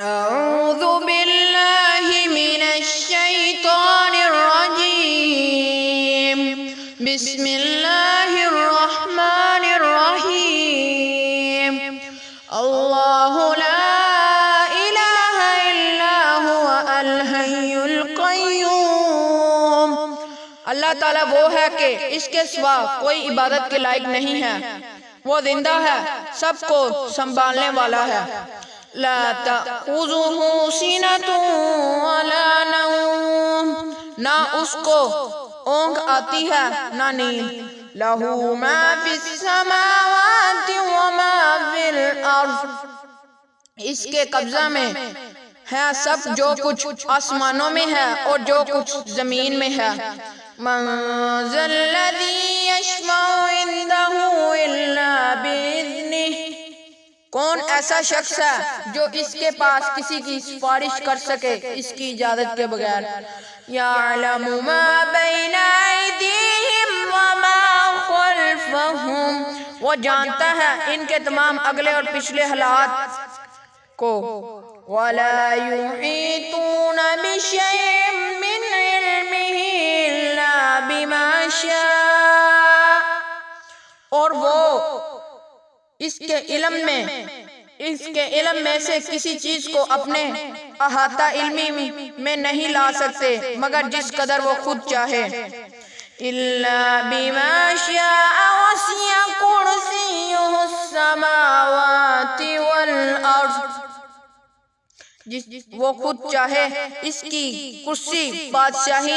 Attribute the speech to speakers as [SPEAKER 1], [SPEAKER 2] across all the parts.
[SPEAKER 1] اعوذ باللہ من الشیطان الرجیم بسم اللہ الرحمن الرحیم اللہ لا الہ الا هو الحی القیوم۔ اللہ تعالیٰ وہ ہے کہ اس کے سوا کوئی عبادت کے لائق نہیں ہے، وہ زندہ ہے، سب کو سنبھالنے والا ہے۔ لا تأخذہ سنۃ ولا نوم، نہ اس کو اونگ آتی ہے نہ نیند۔ لہ ما فی السماوات وما فی الارض، اس کے قبضہ میں ہے سب جو کچھ آسمانوں میں ہے اور جو کچھ زمین میں ہے۔ من ذا الذی یشفع عندہ الا بإذنہ، کون ایسا شخص ہے جو اس کے پاس کسی کی سفارش کر سکے اس کی اجازت کے بغیر۔ یعلم ما بین ایدیہم وما خلفہم، وہ جانتا ہے ان کے تمام اگلے اور پچھلے حالات کو۔ ولا یحیطون بشیء من علمہ الا بما شاء، اور وہ اس کے علم میں سے کسی چیز کو اپنے احاطہ علمی میں نہیں لا سکتے مگر جس قدر وہ خود چاہے۔ الا بما شاء وسع کرسیہ السماوات والارض، وہ خود چاہے اس کی کرسی بادشاہی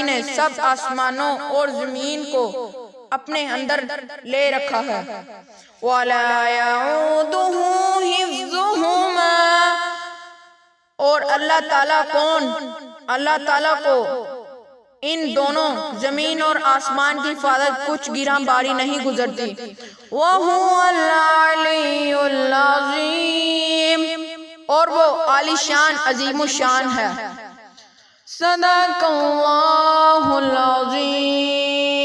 [SPEAKER 1] نے سب آسمانوں اور زمین کو اپنے اندر لے رکھا ہے۔ وَلَا يَعُودُهُ حِفْظُهُمَا، اور اللہ تعالیٰ کو ان دونوں زمین اور آسمان کی حفاظت کچھ گراں باری نہیں گزرتی۔ وَهُوَ الْعَلِيُّ الْعَظِيمُ، اور وہ عالی شان عظیم الشان ہے۔ صدق اللہ العظیم۔